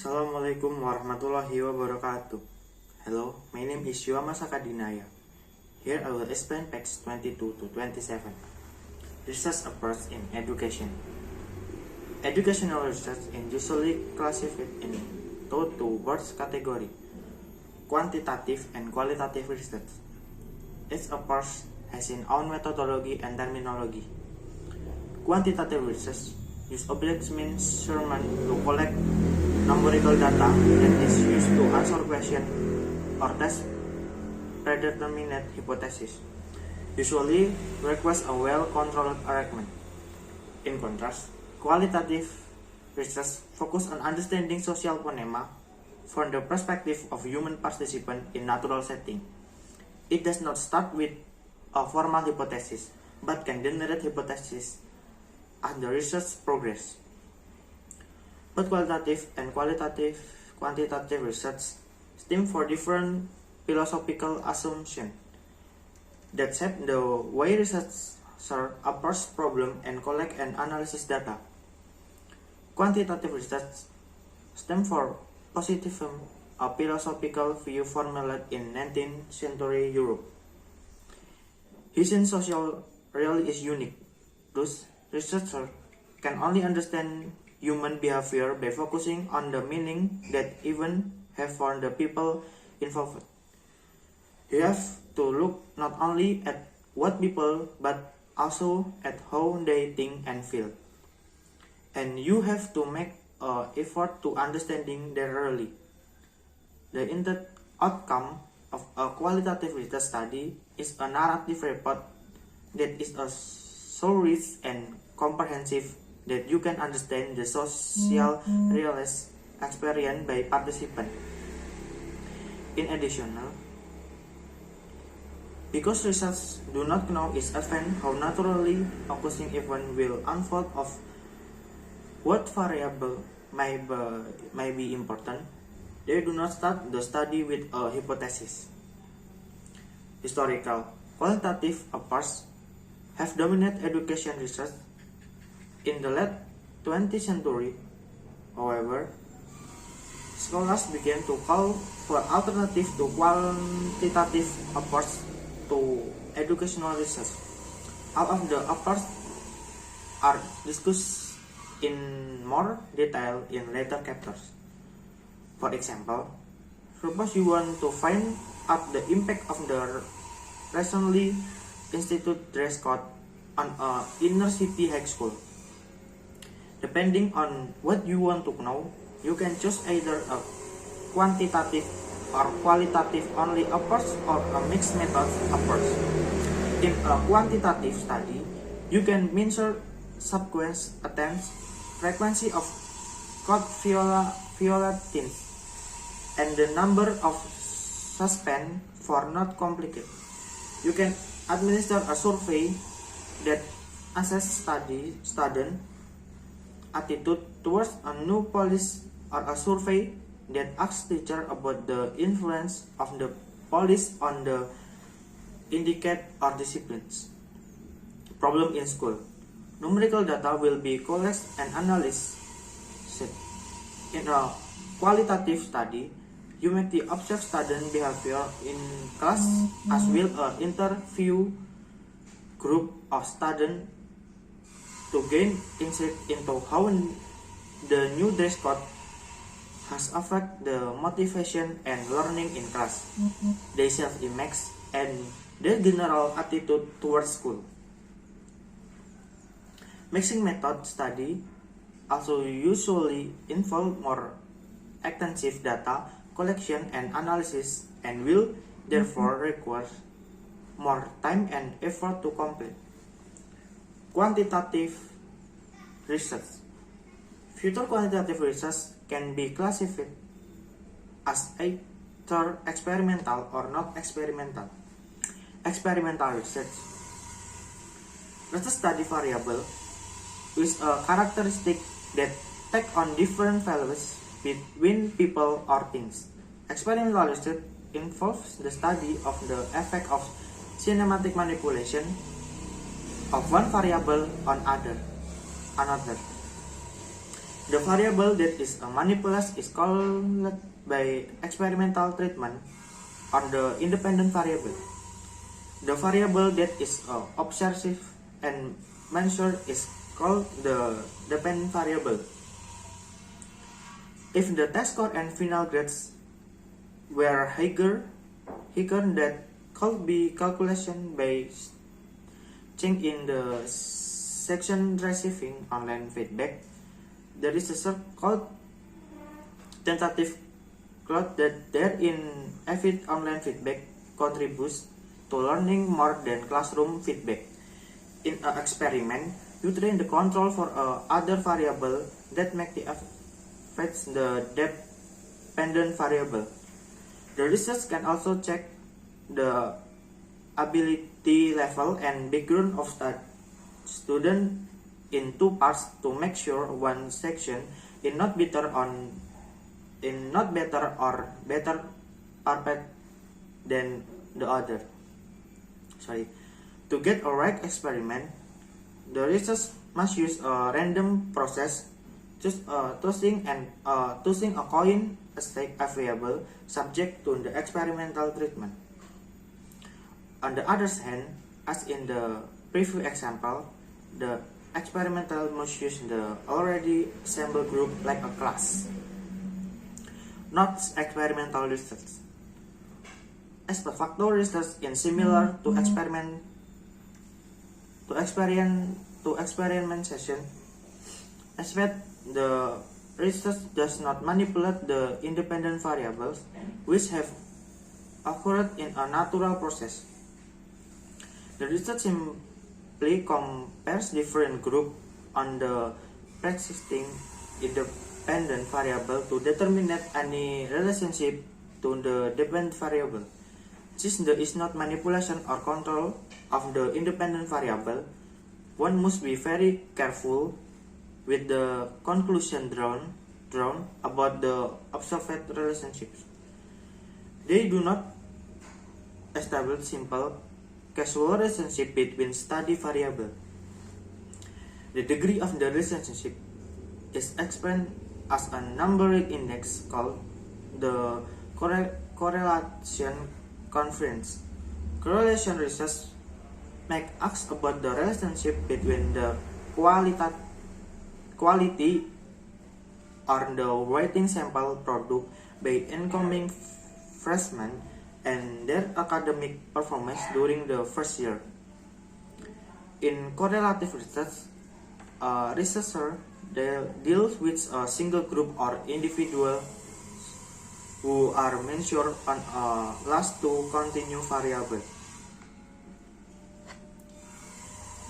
Assalamualaikum warahmatullahi wabarakatuh. Hello, my name is Zuama Saka Dinaya. Here I will explain pages 22 to 27. Research approach in education. Educational research is usually classified into two broad categories: quantitative and qualitative research. Each approach has its own methodology and terminology. Quantitative research use object measurement to collect numerical data that is used to answer questions or test predetermined hypotheses. Usually requires a well-controlled arrangement. In contrast, qualitative research focus on understanding social phenomena from the perspective of human participants in natural setting. It does not start with a formal hypothesis, but can generate hypotheses as the research progress. Both qualitative and quantitative research stem for different philosophical assumptions that shape the way researchers approach problem and collect and analyze data. Quantitative research stem for positivism, a philosophical view formulated in 19th century Europe. His social reality is unique. Thus, researchers can only understand human behavior by focusing on the meaning that events have for the people involved. You have to look not only at what people but also at how they think and feel. And you have to make an effort to understanding their reality. The intended outcome of a qualitative research study is a narrative report that is so rich and comprehensive that you can understand the social realized experience by participants. In addition, because research do not know its event how naturally occurring event will unfold of what variable may be important, they do not start the study with a hypothesis. Historical qualitative approaches have dominated education research in the late 20th century. However, scholars began to call for alternative to quantitative approach to educational research. All of the approaches are discussed in more detail in later chapters. For example, suppose you want to find out the impact of the recently instituted dress code on an inner city high school. Depending on what you want to know, you can choose either a quantitative or qualitative only approach or a mixed method approach. In a quantitative study, you can measure sequence attempts, frequency of code violations, and the number of suspend for not completed. You can administer a survey that assess student attitude towards a new policy, or a survey that asks teacher about the influence of the policy on the indicate or disciplines. Problem in school. Numerical data will be collected and analyzed. In a qualitative study, you make the observe student behavior in class as well as interview group of students to gain insight into how the new dress code has affected the motivation and learning in class, their self-image, and their general attitude towards school. Mixing method study also usually involve more extensive data collection and analysis and will therefore require more time and effort to complete. Quantitative research. Future quantitative research can be classified as either experimental or not experimental. Experimental research. Research study variable with a characteristic that take on different values between people or things. Experimental research involves the study of the effect of cinematic manipulation of one variable on another. The variable that is manipulated is called by experimental treatment on the independent variable. The variable that is observed and measured is called the dependent variable. If the test score and final grades were higher, that could be calculation by change in the section receiving online feedback. There is a called tentative cloud that there in Aivi online feedback contributes to learning more than classroom feedback. In an experiment, you train the control for other variable that make the affects the dependent variable. The research can also check the ability level and background of student in two parts to make sure one section is not better or better perfect than the other. To get a right experiment, the research must use a random process, just tossing a coin stake available subject to the experimental treatment. On the other hand, as in the previous example, the experimental must use the already assembled group like a class, not experimental research. As the factor research is similar to experimentation, except the research does not manipulate the independent variables which have occurred in a natural process. The research simply compares different groups on the pre-existing independent variable to determine any relationship to the dependent variable. Since there is not manipulation or control of the independent variable, one must be very careful with the conclusion drawn about the observed relationships. They do not establish simple causal relationship between study variables. The degree of the relationship is explained as a numeric index called the correlation conference. Correlation research make us about the relationship between the quality or the weighting sample product by incoming freshmen and their academic performance during the first year. In correlative research, a researcher deals with a single group or individual who are measured on a last two continuous variable.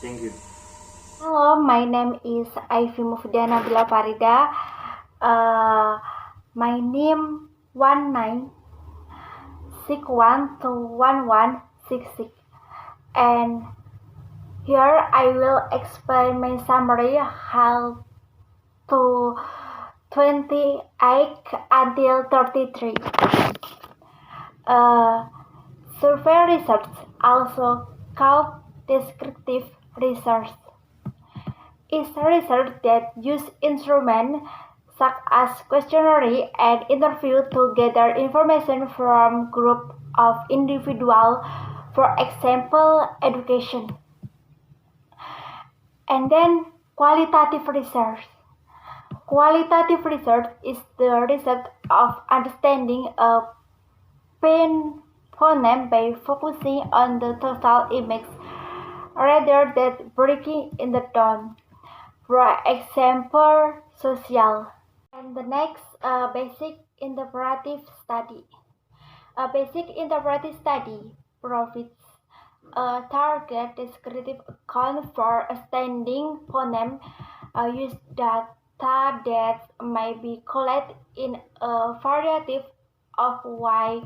Thank you. Hello, my name is Aivi Mufdhia Nabila Farida. My name 1961211166, and here I will explain my summary how to 28 until 33. Survey research, also called descriptive research, is research that uses instruments such as questionnaire and interview to gather information from groups of individuals, for example, education. And then qualitative research. Qualitative research is the research of understanding a phenomenon by focusing on the total image rather than breaking it down. For example, social. And the next, basic interpretive study. A basic interpretive study provides a target descriptive account for a standing phoneme. Use data that may be collected in a variety of ways,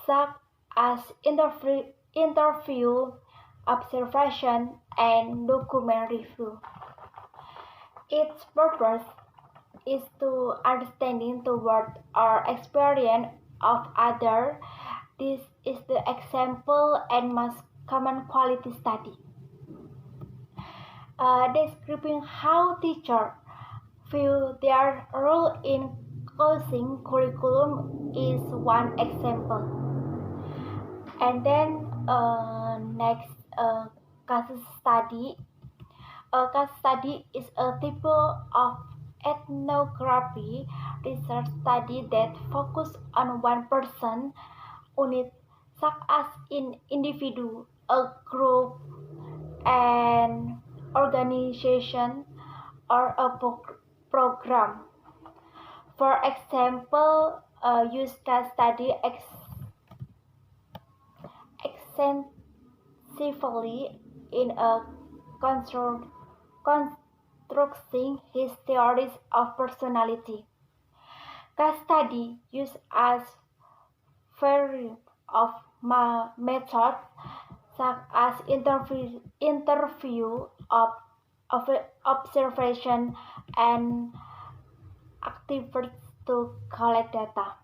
such as interview, observation, and document review. Its purpose is to understanding the world or experience of others. This is the example and most common quality study. Describing how teachers view their role in closing curriculum is one example. And then next case study. A case study is a type of ethnography research study that focuses on one person, unit, such as an individual, a group, an organization, or a program. For example, use case study extensively in a constructing his theories of personality. Case study used as variety of methods such as interview of observation and activities to collect data.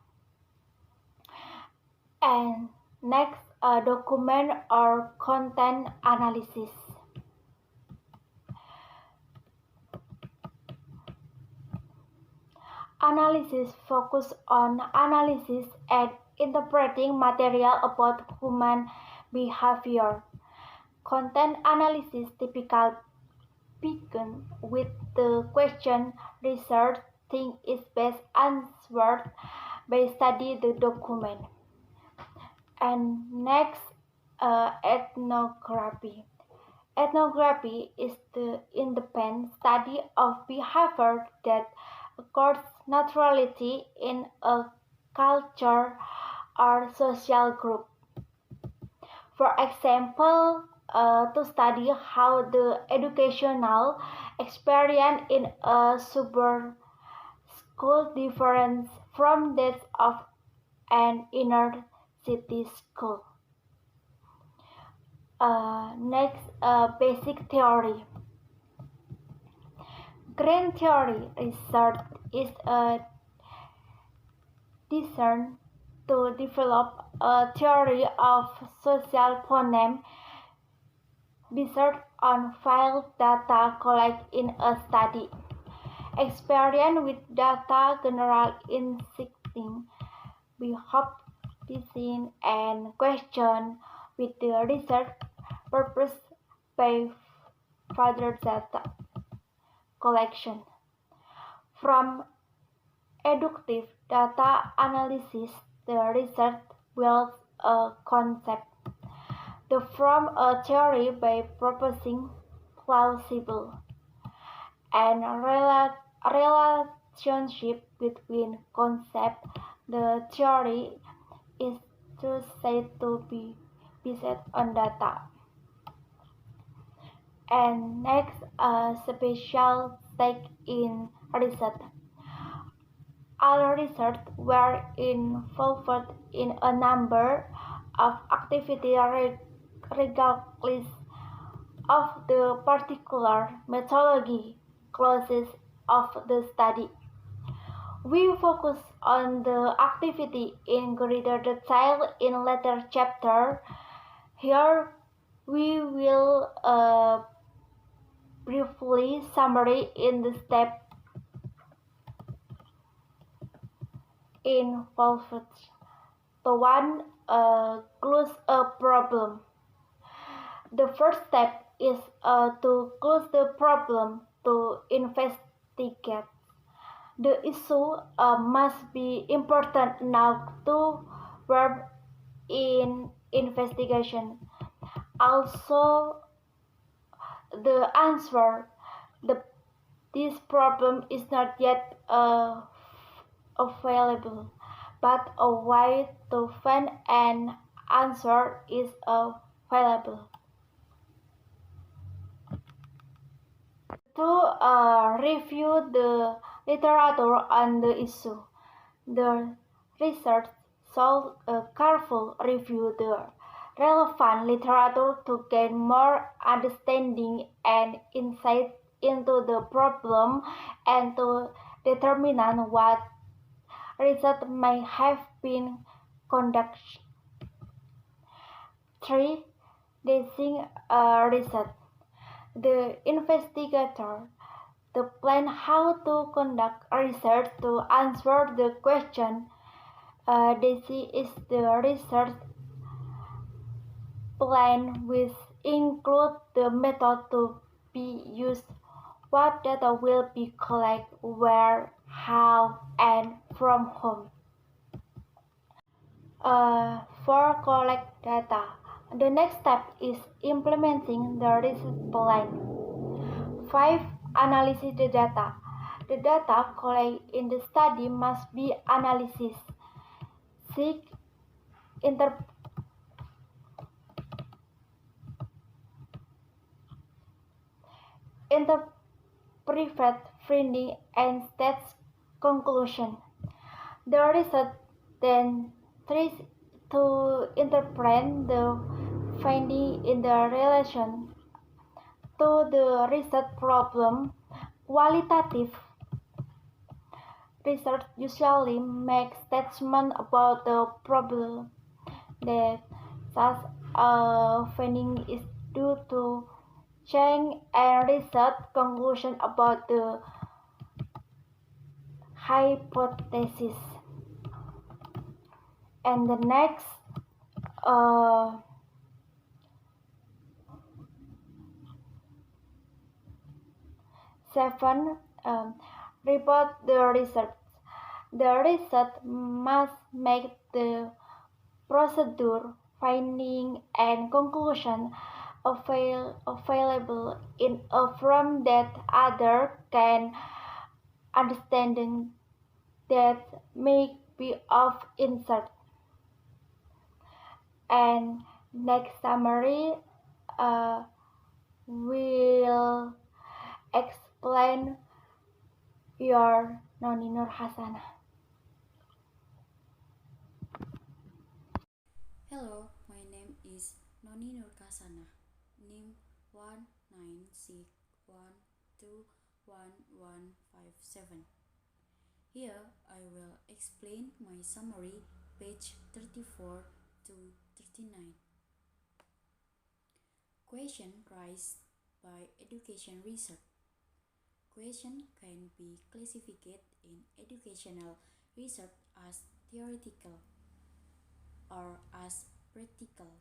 And next, document or content analysis. Analysis focus on analysis and interpreting material about human behavior. Content analysis typically begins with the question research think is best answered by study the document. And next, ethnography. Ethnography is the independent study of behavior that occurs naturally in a culture or social group. For example, to study how the educational experience in a suburban school differs from that of an inner city school. Next, basic theory. Grand theory research is designed to develop a theory of social phenomenon based on file data collected in a study. Experience with data general insighting, hypotheses and question with the research purpose by further data collection. From inductive data analysis, the research builds a concept. From a theory by proposing plausible and relationship between concepts. The theory is said to be based on data. And next, a special stake in research. All research were involved in a number of activities regardless of the particular methodology classes of the study. We focus on the activity in greater detail in later chapter. Here we will briefly summary in the step involved. The one close a problem. The first step is to close the problem to investigate. The issue must be important enough to work in investigation. Also, the answer, this problem is not yet available, but a way to find an answer is available. To review the literature on the issue, the research should carefully review the relevant literature to gain more understanding and insight into the problem and to determine what research may have been conducted. 3. Design research. The investigator to plan how to conduct research to answer the question. This is the research plan which include the method to be used, what data will be collected, where, how, and from whom. For collect data, the next step is implementing the research plan. 5. Analysis the data. The data collected in the study must be analyzed. 6. Interpret finding and state conclusion. The research then tries to interpret the finding in the relation to the research problem. Qualitative research usually makes statements about the problem that such a finding is due to change and research conclusion about the hypothesis. And the next uh, 7. Report the research. The research must make the procedure, finding, and conclusion available in a form that others can understand that may be of interest. And next summary will explain your Noni Nur Khasanah. Hello, my name is Noni Nur Khasanah, NIM 196121157. Here I will explain my summary, page 34 to 39. Question raised by education research. Question can be classified in educational research as theoretical or as practical.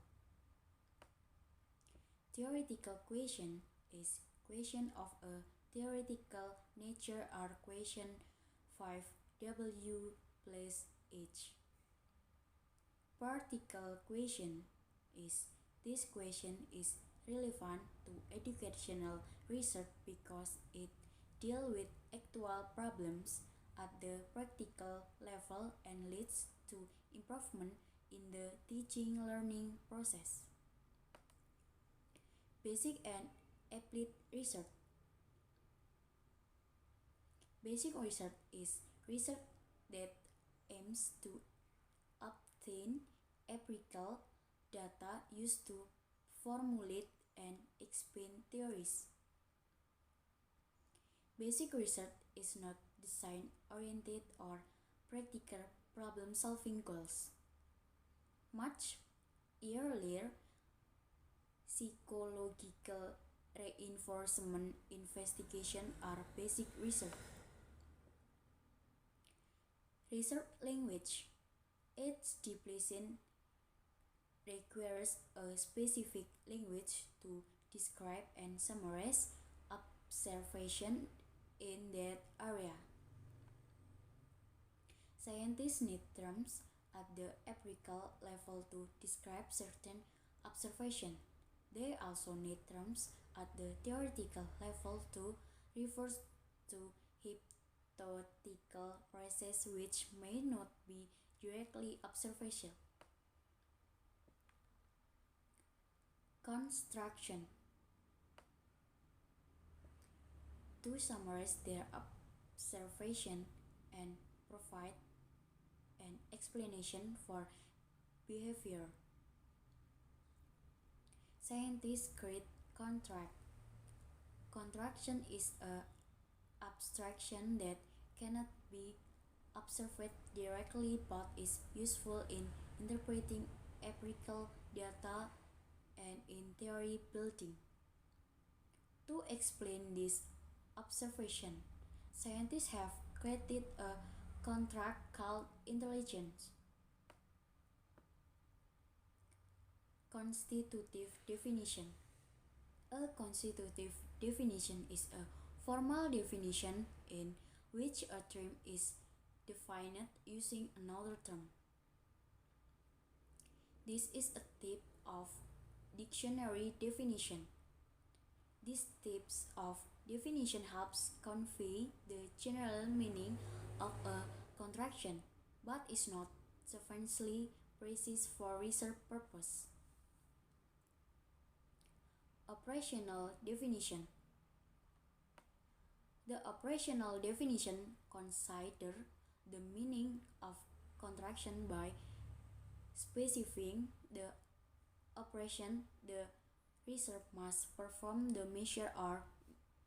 Theoretical question is question of a theoretical nature or question 5W plus H. Practical question is this question is relevant to educational research because it deals with actual problems at the practical level and leads to improvement in the teaching learning process. Basic and applied research. Basic research is research that aims to obtain empirical data used to formulate and explain theories. Basic research is not design-oriented or practical problem-solving goals. Much earlier, psychological reinforcement investigation are basic research. Research language. Each discipline requires a specific language to describe and summarize observation in that area. Scientists need terms at the empirical level to describe certain observation. They also need terms at the theoretical level to refer to hypothetical processes which may not be directly observational. Construction. To summarize their observation and provide an explanation for behavior. Scientists create contract. Contraction is an abstraction that cannot be observed directly but is useful in interpreting empirical data and in theory building. To explain this observation. Scientists have created a contract called intelligence. Constitutive definition. A constitutive definition is a formal definition in which a term is defined using another term. This is a type of dictionary definition. These types of definition helps convey the general meaning of a contraction, but is not sufficiently precise for research purpose. Operational definition. The operational definition considers the meaning of contraction by specifying the operation the researcher must perform to measure or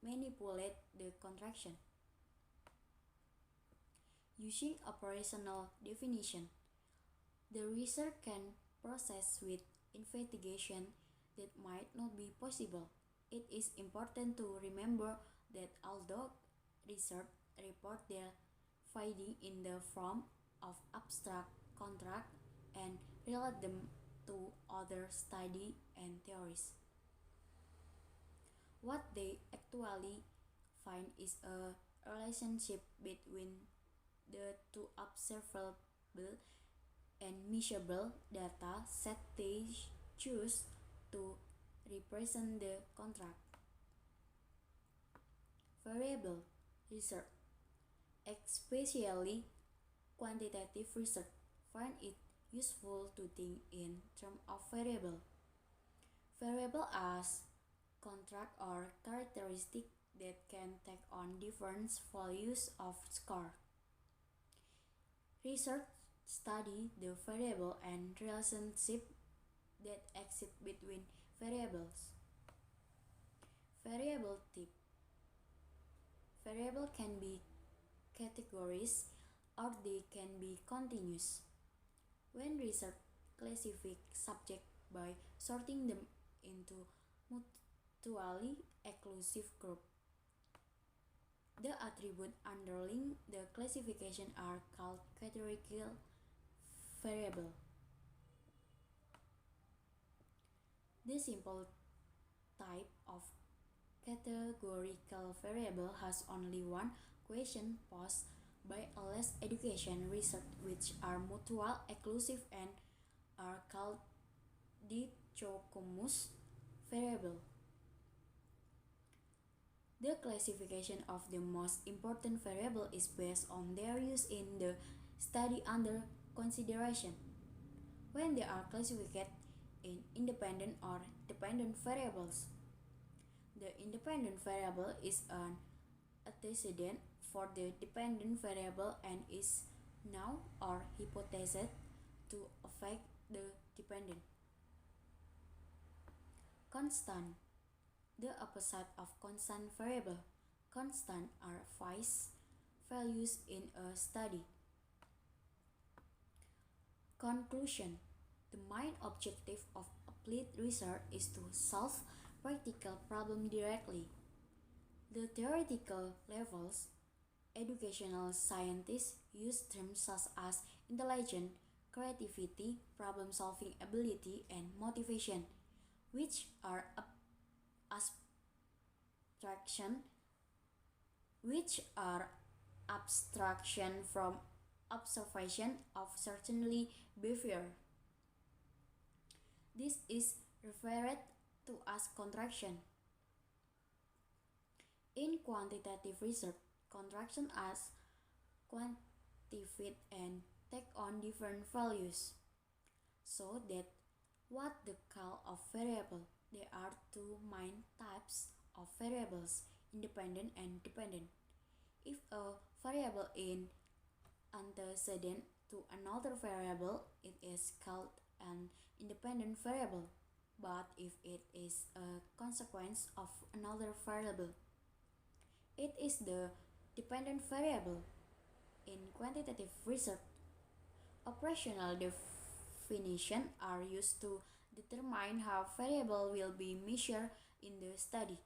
manipulate the contraction. Using operational definition, the researcher can process with investigation that might not be possible. It is important to remember that although research report their findings in the form of abstract contract and relate them to other studies and theories, what they actually find is a relationship between the two observable and measurable data set they choose to represent the contract. Variable research, especially quantitative research, find it useful to think in terms of variable. Variable as contract or characteristic that can take on different values of score. Research study the variable and relationship that exist between variables. Variable type. Variable can be categories or they can be continuous. When research classifies subjects by sorting them into mutually exclusive groups, the attributes underlying the classification are called categorical variables. The simple type of categorical variable has only one question posed by a less education research, which are mutual exclusive and are called dichotomous variable. The classification of the most important variable is based on their use in the study under consideration. When they are classified in independent or dependent variables, the independent variable is an antecedent for the dependent variable and is known or hypothesized to affect the dependent. Constant. The opposite of constant variable. Constant are fixed values in a study. Conclusion. The main objective of applied research is to solve practical problems directly. The theoretical levels, educational scientists use terms such as intelligence, creativity, problem-solving ability, and motivation, which are abstraction from observation of certainly behavior. This is referred to as contraction. In quantitative research, contraction as quantified and take on different values, so that what the call of variable. There are two main types of variables, independent and dependent. If a variable is antecedent to another variable, it is called an independent variable. But if it is a consequence of another variable, it is the dependent variable. In quantitative research, operational definitions are used to determine how variable will be measured in the study.